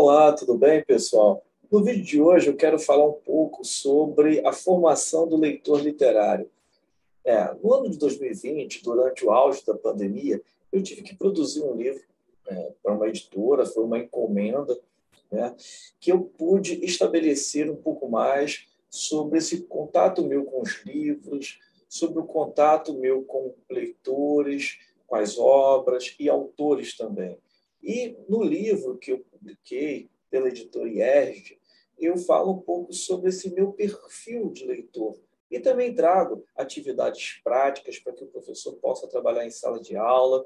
Olá, tudo bem, pessoal? No vídeo de hoje eu quero falar um pouco sobre a formação do leitor literário. No ano de 2020, durante o auge da pandemia, eu tive que produzir um livro para uma editora, foi uma encomenda, né, que eu pude estabelecer um pouco mais sobre esse contato meu com os livros, sobre o contato meu com leitores, com as obras e autores também. E no livro que eu publiquei pela editora IERJ, eu falo um pouco sobre esse meu perfil de leitor. E também trago atividades práticas para que o professor possa trabalhar em sala de aula.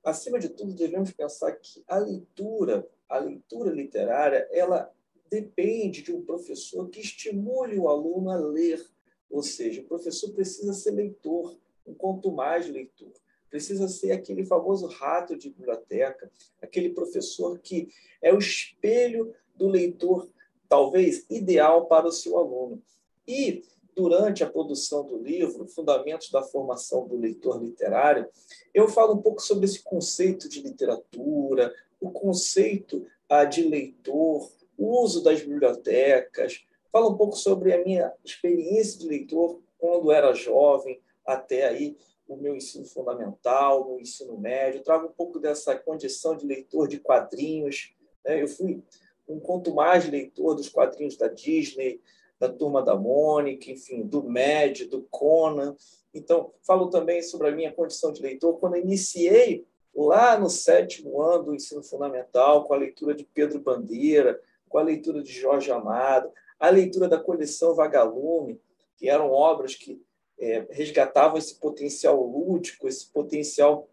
Acima de tudo, devemos pensar que a leitura literária, ela depende de um professor que estimule o aluno a ler. Ou seja, o professor precisa ser leitor, um quanto mais leitor. Precisa ser aquele famoso rato de biblioteca, aquele professor que é o espelho do leitor, talvez ideal para o seu aluno. E, durante a produção do livro, Fundamentos da Formação do Leitor Literário, eu falo um pouco sobre esse conceito de literatura, o conceito de leitor, o uso das bibliotecas, falo um pouco sobre a minha experiência de leitor quando era jovem, até aí o meu ensino fundamental, o meu ensino médio, trago um pouco dessa condição de leitor de quadrinhos. Eu fui um quanto mais leitor dos quadrinhos da Disney, da Turma da Mônica, enfim, do Mad, do Conan. Então, falo também sobre a minha condição de leitor quando eu iniciei lá no 7º ano do ensino fundamental, com a leitura de Pedro Bandeira, com a leitura de Jorge Amado, a leitura da coleção Vagalume, que eram obras que resgatavam esse potencial lúdico, esse potencial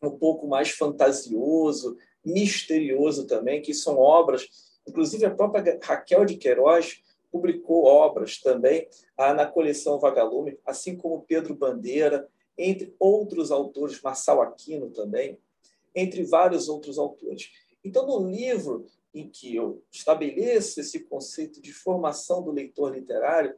um pouco mais fantasioso, misterioso também, que são obras, inclusive a própria Raquel de Queiroz publicou obras também na coleção Vagalume, assim como Pedro Bandeira, entre outros autores, Marçal Aquino também, entre vários outros autores. Então, no livro em que eu estabeleço esse conceito de formação do leitor literário,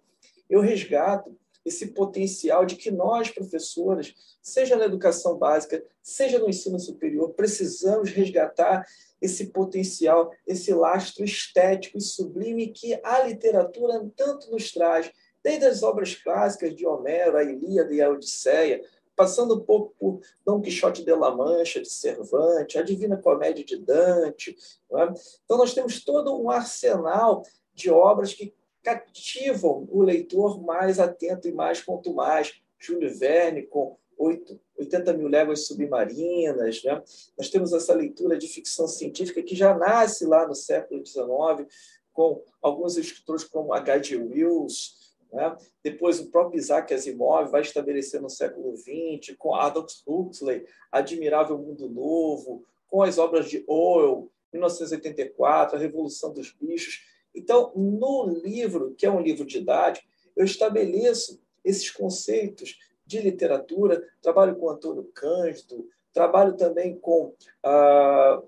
eu resgato esse potencial de que nós, professores, seja na educação básica, seja no ensino superior, precisamos resgatar esse potencial, esse lastro estético e sublime que a literatura tanto nos traz, desde as obras clássicas de Homero, a Ilíada e a Odisseia, passando um pouco por Dom Quixote de la Mancha, de Cervantes, a Divina Comédia de Dante. Não é? Então, nós temos todo um arsenal de obras que cativam o leitor mais atento e mais quanto mais. Júlio Verne, com 80 mil léguas submarinas. Né? Nós temos essa leitura de ficção científica que já nasce lá no século XIX, com alguns escritores como H.G. Wells. Né? Depois, o próprio Isaac Asimov vai estabelecer no século XX, com Aldous Huxley, Admirável Mundo Novo, com as obras de Orwell, 1984, A Revolução dos Bichos. Então, no livro, que é um livro didático, eu estabeleço esses conceitos de literatura, trabalho com Antônio Cândido, trabalho também com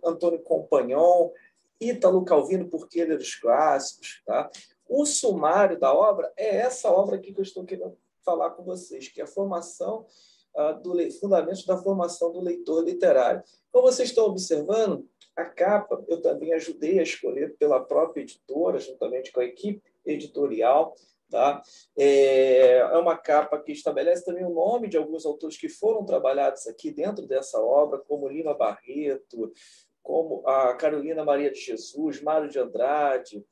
Antônio Compagnon, Ítalo Calvino, Por que Ler os Clássicos. Tá? O sumário da obra é essa obra aqui que eu estou querendo falar com vocês, que é a formação fundamentos da formação do leitor literário. Como vocês estão observando, a capa eu também ajudei a escolher pela própria editora, juntamente com a equipe editorial. Tá? É uma capa que estabelece também o nome de alguns autores que foram trabalhados aqui dentro dessa obra, como Lima Barreto, como a Carolina Maria de Jesus, Mário de Andrade,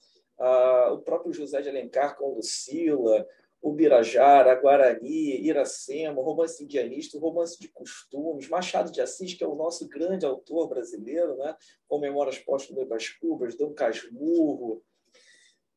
o próprio José de Alencar com Lucila, o Birajara, a Guarani, Iracema, o romance indianista, o romance de costumes, Machado de Assis, que é o nosso grande autor brasileiro, né? Com Memórias Póstumas das Cubas, Dom Casmurro,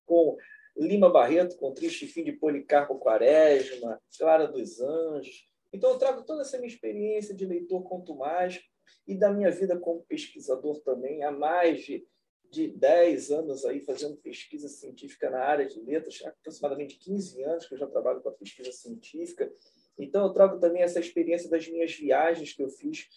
com Lima Barreto, com Triste Fim de Policarpo Quaresma, Clara dos Anjos. Então, eu trago toda essa minha experiência de leitor quanto mais e da minha vida como pesquisador também, há mais de 10 anos aí fazendo pesquisa científica na área de letras, aproximadamente 15 anos que eu já trabalho com a pesquisa científica. Então, eu trago também essa experiência das minhas viagens que eu fiz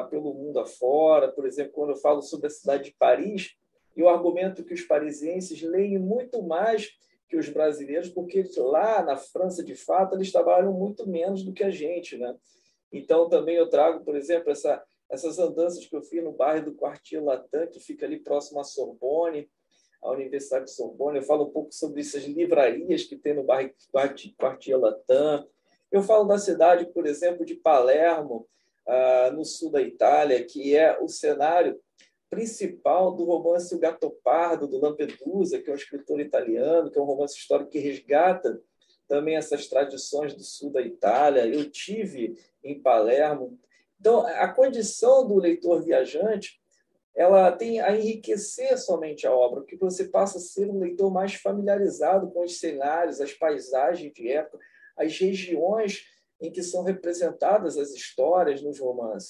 pelo mundo afora. Por exemplo, quando eu falo sobre a cidade de Paris, eu argumento que os parisienses leem muito mais que os brasileiros, porque lá na França, de fato, eles trabalham muito menos do que a gente. Né? Então, também eu trago, por exemplo, essa essas andanças que eu fiz no bairro do Quartier Latin, que fica ali próximo à Sorbonne, a Universidade de Sorbonne. Eu falo um pouco sobre essas livrarias que tem no bairro Quartier Latin. Eu falo da cidade, por exemplo, de Palermo, no sul da Itália, que é o cenário principal do romance O Gattopardo, do Lampedusa, que é um escritor italiano, que é um romance histórico que resgata também essas tradições do sul da Itália. Eu tive em Palermo. Então, a condição do leitor viajante, ela tem a enriquecer somente a obra, porque você passa a ser um leitor mais familiarizado com os cenários, as paisagens de época, as regiões em que são representadas as histórias nos romances.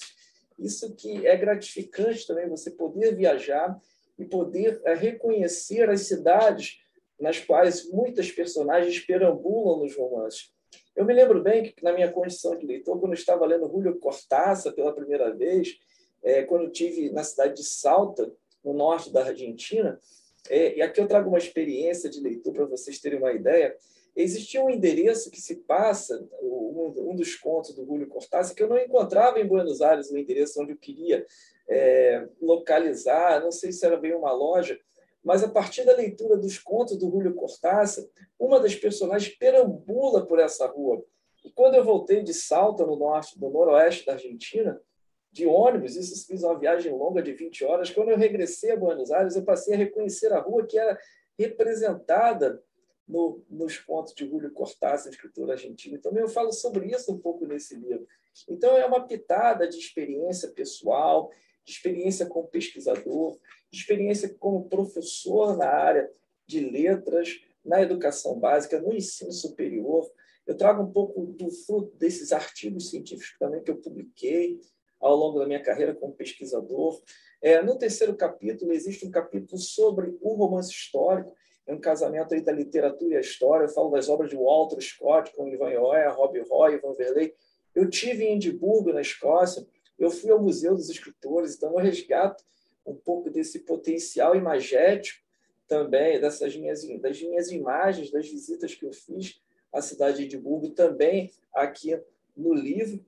Isso que é gratificante também, você poder viajar e poder reconhecer as cidades nas quais muitas personagens perambulam nos romances. Eu me lembro bem que, na minha condição de leitor, quando eu estava lendo Julio Cortázar pela primeira vez, quando eu estive na cidade de Salta, no norte da Argentina, e aqui eu trago uma experiência de leitor para vocês terem uma ideia. Existia um endereço que se passa, um dos contos do Julio Cortázar, que eu não encontrava em Buenos Aires, o endereço onde eu queria localizar, não sei se era bem uma loja, mas a partir da leitura dos contos do Julio Cortázar, uma das personagens perambula por essa rua. E quando eu voltei de Salta, no noroeste da Argentina, de ônibus, isso fiz uma viagem longa de 20 horas, quando eu regressei a Buenos Aires, eu passei a reconhecer a rua que era representada nos contos de Julio Cortázar, escritor argentino. Também eu falo sobre isso um pouco nesse livro. Então, é uma pitada de experiência pessoal, de experiência como pesquisador, de experiência como professor na área de letras, na educação básica, no ensino superior. Eu trago um pouco do fruto desses artigos científicos também que eu publiquei ao longo da minha carreira como pesquisador. No terceiro capítulo, existe um capítulo sobre o romance histórico, é um casamento aí da literatura e a história. Eu falo das obras de Walter Scott, com Ivan Hoyer, Rob Roy, Ivan Verley. Eu tive em Edimburgo, na Escócia, eu fui ao Museu dos Escritores, então eu resgato um pouco desse potencial imagético também, das minhas imagens, das visitas que eu fiz à cidade de Edimburgo, também aqui no livro.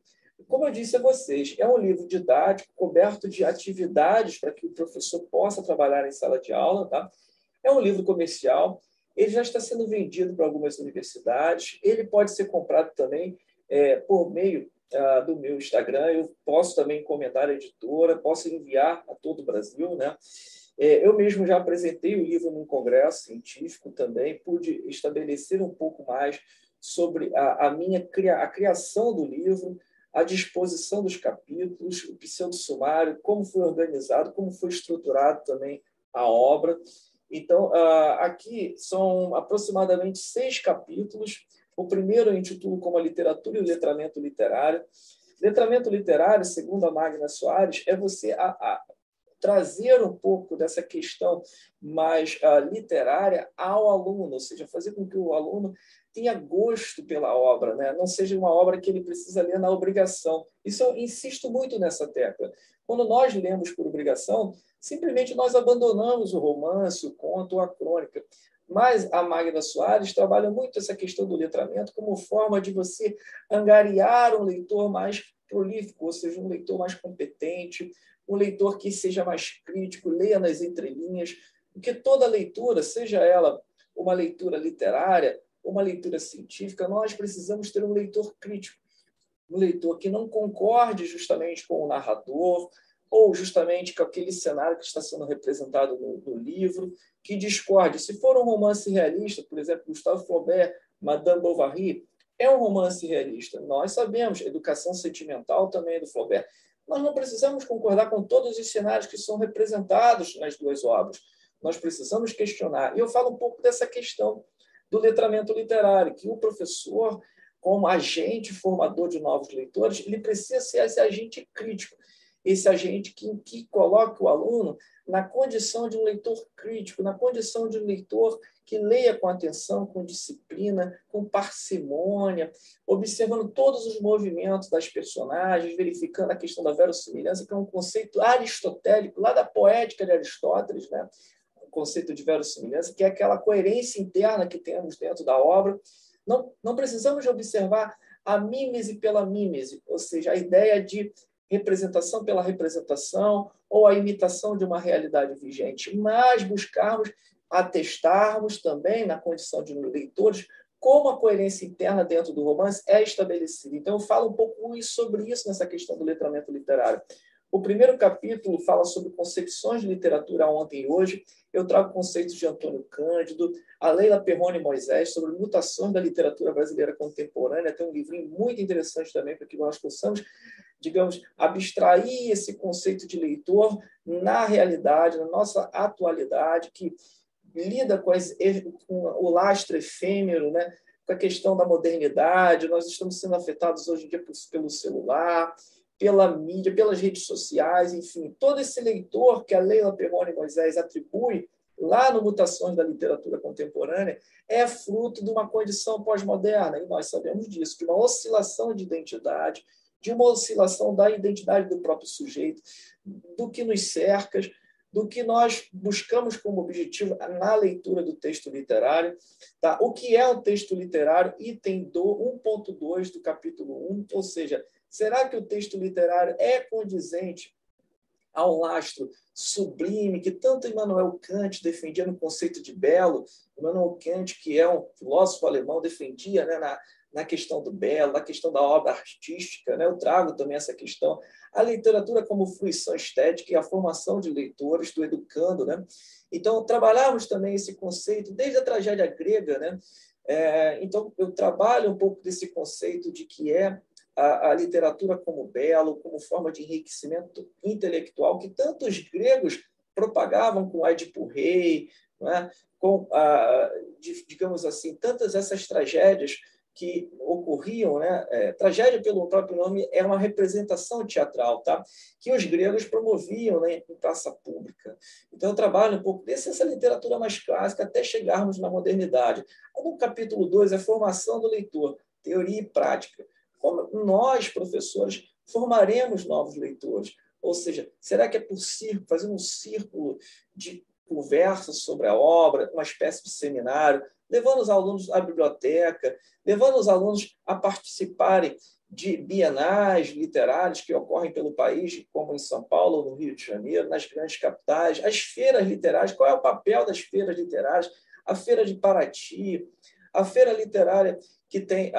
Como eu disse a vocês, é um livro didático, coberto de atividades para que o professor possa trabalhar em sala de aula, tá? É um livro comercial, ele já está sendo vendido para algumas universidades, ele pode ser comprado também por meio do meu Instagram, eu posso também encomendar a editora, posso enviar a todo o Brasil, né? Eu mesmo já apresentei o livro num congresso científico também, pude estabelecer um pouco mais sobre a criação do livro, a disposição dos capítulos, o pseudo-sumário, como foi organizado, como foi estruturado também a obra. Então, aqui são aproximadamente 6 capítulos. O primeiro eu intitulo como a literatura e o letramento literário. Letramento literário, segundo a Magna Soares, é você trazer um pouco dessa questão mais literária ao aluno, ou seja, fazer com que o aluno tenha gosto pela obra, né? Não seja uma obra que ele precisa ler na obrigação. Isso eu insisto muito nessa tecla. Quando nós lemos por obrigação, simplesmente nós abandonamos o romance, o conto ou a crônica. Mas a Magna Soares trabalha muito essa questão do letramento como forma de você angariar um leitor mais prolífico, ou seja, um leitor mais competente, um leitor que seja mais crítico, leia nas entrelinhas, porque toda leitura, seja ela uma leitura literária, uma leitura científica, nós precisamos ter um leitor crítico, um leitor que não concorde justamente com o narrador, ou justamente com aquele cenário que está sendo representado no livro, que discorde. Se for um romance realista, por exemplo, Gustave Flaubert, Madame Bovary, é um romance realista. Nós sabemos, educação sentimental também é do Flaubert. Nós não precisamos concordar com todos os cenários que são representados nas duas obras. Nós precisamos questionar. E eu falo um pouco dessa questão do letramento literário, que o professor, como agente formador de novos leitores, ele precisa ser esse agente crítico, esse agente que coloca o aluno na condição de um leitor crítico, na condição de um leitor que leia com atenção, com disciplina, com parcimônia, observando todos os movimentos das personagens, verificando a questão da verossimilhança, que é um conceito aristotélico, lá da poética de Aristóteles, né? O conceito de verossimilhança, que é aquela coerência interna que temos dentro da obra. Não precisamos de observar a mímese pela mímese, ou seja, a ideia de representação pela representação ou a imitação de uma realidade vigente, mas buscarmos atestarmos também, na condição de leitores, como a coerência interna dentro do romance é estabelecida. Então, eu falo um pouco sobre isso nessa questão do letramento literário. O primeiro capítulo fala sobre concepções de literatura ontem e hoje. Eu trago conceitos de Antônio Cândido, a Leila Perrone Moisés, sobre mutações da literatura brasileira contemporânea. Tem um livrinho muito interessante também para que nós possamos, digamos, abstrair esse conceito de leitor na realidade, na nossa atualidade, que lida com o lastro efêmero, né? Com a questão da modernidade. Nós estamos sendo afetados hoje em dia pelo celular, pela mídia, pelas redes sociais, enfim, todo esse leitor que a Leila Perrone Moisés atribui lá no Mutações da Literatura Contemporânea é fruto de uma condição pós-moderna, e nós sabemos disso, de uma oscilação de identidade, de uma oscilação da identidade do próprio sujeito, do que nos cerca, do que nós buscamos como objetivo na leitura do texto literário. Tá? O que é um texto literário? Item 1.2 do capítulo 1, ou seja, será que o texto literário é condizente ao lastro sublime que tanto Immanuel Kant defendia no conceito de belo? Immanuel Kant, que é um filósofo alemão, defendia, né, na questão do belo, na questão da obra artística, né? Eu trago também essa questão. A literatura como fruição estética e a formação de leitores, do educando, né? Então, trabalhamos também esse conceito desde a tragédia grega, né? Então, eu trabalho um pouco desse conceito de que é a literatura como belo, como forma de enriquecimento intelectual, que tantos gregos propagavam com Édipo Rei, né? Com, digamos assim, tantas essas tragédias que ocorriam, né? Tragédia, pelo próprio nome, é uma representação teatral, tá? Que os gregos promoviam, né, em praça pública. Então, eu trabalho um pouco dessa literatura mais clássica até chegarmos na modernidade. No capítulo 2, a formação do leitor, teoria e prática. Como nós, professores, formaremos novos leitores? Ou seja, será que é possível fazer um círculo de conversa sobre a obra, uma espécie de seminário, levando os alunos à biblioteca, levando os alunos a participarem de bienais literárias que ocorrem pelo país, como em São Paulo, no Rio de Janeiro, nas grandes capitais, as feiras literárias? Qual é o papel das feiras literárias? A Feira de Paraty, a Feira Literária que tem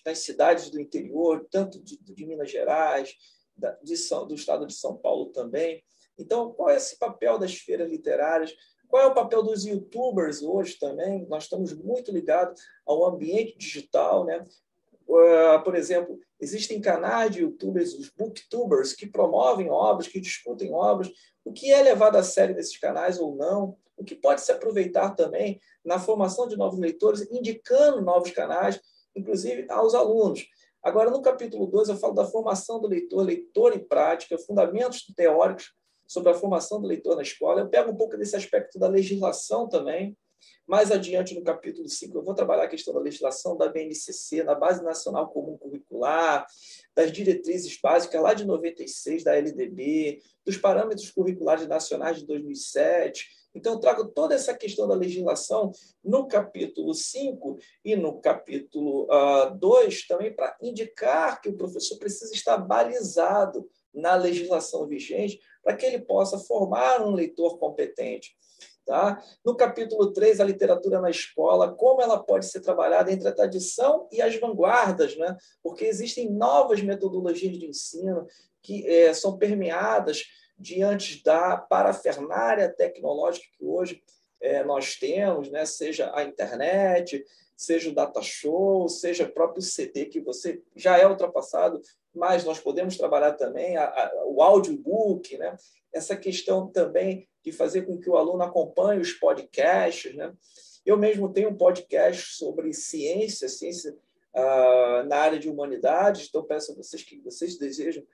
nas cidades do interior, tanto de Minas Gerais, do estado de São Paulo também. Então, qual é esse papel das feiras literárias? Qual é o papel dos youtubers hoje também? Nós estamos muito ligados ao ambiente digital, né? Por exemplo, existem canais de youtubers, os booktubers, que promovem obras, que discutem obras. O que é levado a sério nesses canais ou não? O que pode se aproveitar também na formação de novos leitores, indicando novos canais, inclusive aos alunos. Agora, no capítulo 2, eu falo da formação do leitor, leitor e prática, fundamentos teóricos sobre a formação do leitor na escola. Eu pego um pouco desse aspecto da legislação também. Mais adiante, no capítulo 5, eu vou trabalhar a questão da legislação da BNCC, da Base Nacional Comum Curricular, das diretrizes básicas lá de 96, da LDB, dos parâmetros curriculares nacionais de 2007. Então, eu trago toda essa questão da legislação no capítulo 5 e no capítulo 2 também para indicar que o professor precisa estar balizado na legislação vigente para que ele possa formar um leitor competente. Tá? No capítulo 3, a literatura na escola, como ela pode ser trabalhada entre a tradição e as vanguardas, né? Porque existem novas metodologias de ensino que são permeadas diante da parafernália tecnológica que hoje nós temos, né? Seja a internet, seja o data show, seja o próprio CD, que você já é ultrapassado, mas nós podemos trabalhar também o audiobook, né? Essa questão também de fazer com que o aluno acompanhe os podcasts, né? Eu mesmo tenho um podcast sobre ciência na área de humanidades, então peço a vocês que vocês desejam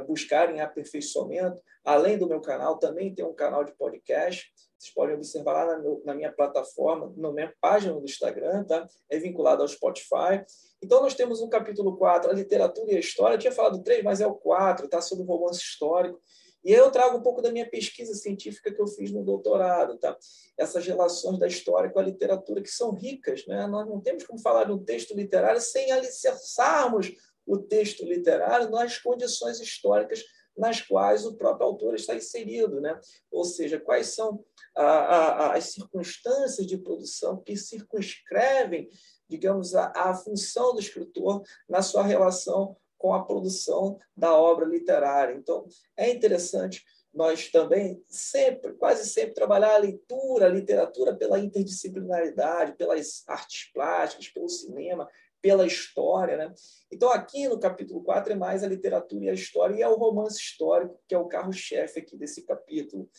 buscarem aperfeiçoamento. Além do meu canal, também tem um canal de podcast. Vocês podem observar lá na minha plataforma, na minha página do Instagram, tá? É vinculado ao Spotify. Então, nós temos um capítulo 4, a literatura e a história. Eu tinha falado 3, mas é o 4, tá? Sobre o romance histórico. E aí eu trago um pouco da minha pesquisa científica que eu fiz no doutorado, tá? Essas relações da história com a literatura que são ricas, né? Nós não temos como falar de um texto literário sem alicerçarmos o texto literário nas condições históricas nas quais o próprio autor está inserido, né? Ou seja, quais são as circunstâncias de produção que circunscrevem, digamos, a função do escritor na sua relação com a produção da obra literária. Então, é interessante nós também quase sempre trabalhar a leitura, a literatura pela interdisciplinaridade, pelas artes plásticas, pelo cinema, pela história, né? Então, aqui no capítulo 4 é mais a literatura e a história, e é o romance histórico, que é o carro-chefe aqui desse capítulo.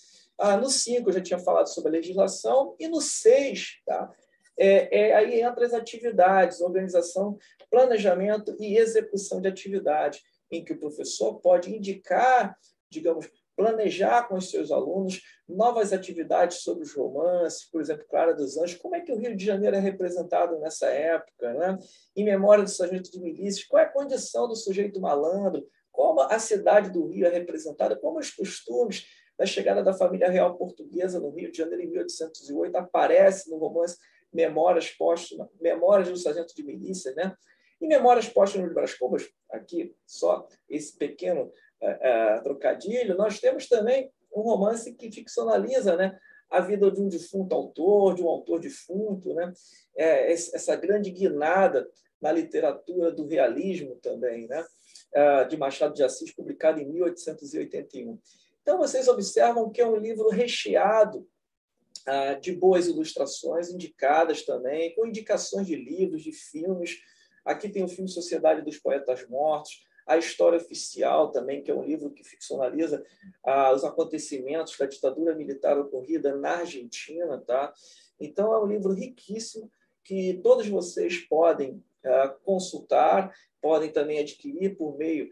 No 5 eu já tinha falado sobre a legislação, e no 6, tá? Aí entra as atividades, organização, planejamento e execução de atividade, em que o professor pode indicar, digamos, planejar com os seus alunos novas atividades sobre os romances, por exemplo, Clara dos Anjos, como é que o Rio de Janeiro é representado nessa época, né? Em Memória do Sargento de Milícias, qual é a condição do sujeito malandro, como a cidade do Rio é representada, como os costumes da chegada da família real portuguesa no Rio de Janeiro em 1808 aparece no romance Memórias Póstumas, Memórias do Sargento de Milícias, né? E Memórias Póstumas de Brás Cubas, aqui só esse pequeno trocadilho, nós temos também um romance que ficcionaliza, né, a vida de um defunto autor, de um autor defunto, né? Essa grande guinada na literatura do realismo também, né? De Machado de Assis, publicado em 1881. Então, vocês observam que é um livro recheado de boas ilustrações, indicadas também, com indicações de livros, de filmes. Aqui tem o filme Sociedade dos Poetas Mortos, A História Oficial também, que é um livro que ficcionaliza os acontecimentos da ditadura militar ocorrida na Argentina. Tá? Então, é um livro riquíssimo que todos vocês podem consultar, podem também adquirir por meio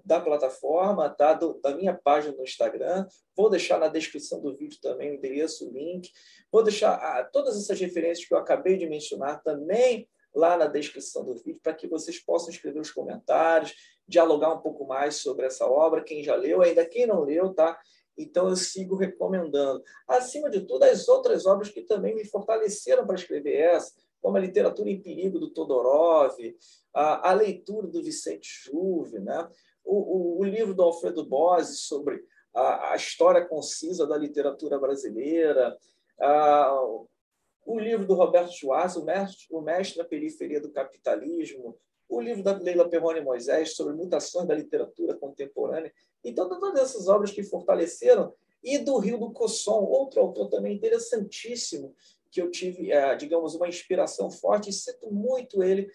da plataforma, tá? Da minha página no Instagram. Vou deixar na descrição do vídeo também o endereço, o link. Vou deixar todas essas referências que eu acabei de mencionar também lá na descrição do vídeo, para que vocês possam escrever os comentários, dialogar um pouco mais sobre essa obra, quem já leu, ainda quem não leu, tá? Então, eu sigo recomendando. Acima de tudo, as outras obras que também me fortaleceram para escrever essa, como a Literatura em Perigo, do Todorov, a leitura do Vicente Juve, né? O livro do Alfredo Bozzi sobre a história concisa da literatura brasileira, o livro do Roberto Schwartz, o mestre da periferia do capitalismo, o livro da Leila Perrone Moisés sobre mutações da literatura contemporânea. Então, todas essas obras que fortaleceram, e do Rio do Cosson, outro autor também interessantíssimo, que eu tive, digamos, uma inspiração forte, e cito muito ele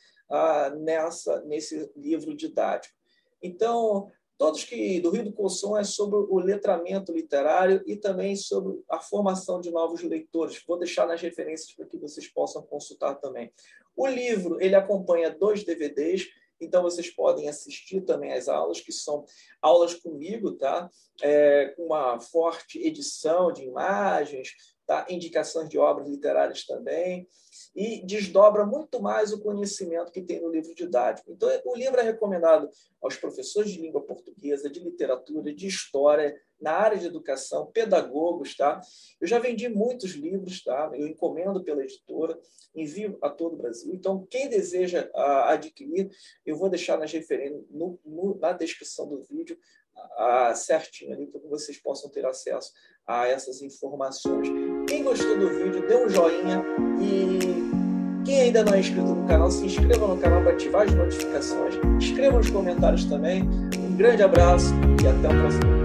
nesse livro didático. Então, todos que do Rio do Cosson é sobre o letramento literário e também sobre a formação de novos leitores. Vou deixar nas referências para que vocês possam consultar também. O livro, ele acompanha 2 DVDs, então vocês podem assistir também às aulas, que são aulas comigo, tá? Com uma forte edição de imagens, tá? Indicações de obras literárias também, e desdobra muito mais o conhecimento que tem no livro didático. Então, o livro é recomendado aos professores de língua portuguesa, de literatura, de história, na área de educação, pedagogos. Tá? Eu já vendi muitos livros, tá? Eu encomendo pela editora, envio a todo o Brasil. Então, quem deseja adquirir, eu vou deixar nas referências, na descrição do vídeo, certinho ali, para que vocês possam ter acesso a essas informações. Quem gostou do vídeo, dê um joinha, e quem ainda não é inscrito no canal, se inscreva no canal para ativar as notificações, escreva nos comentários também. Um grande abraço e até o próximo vídeo.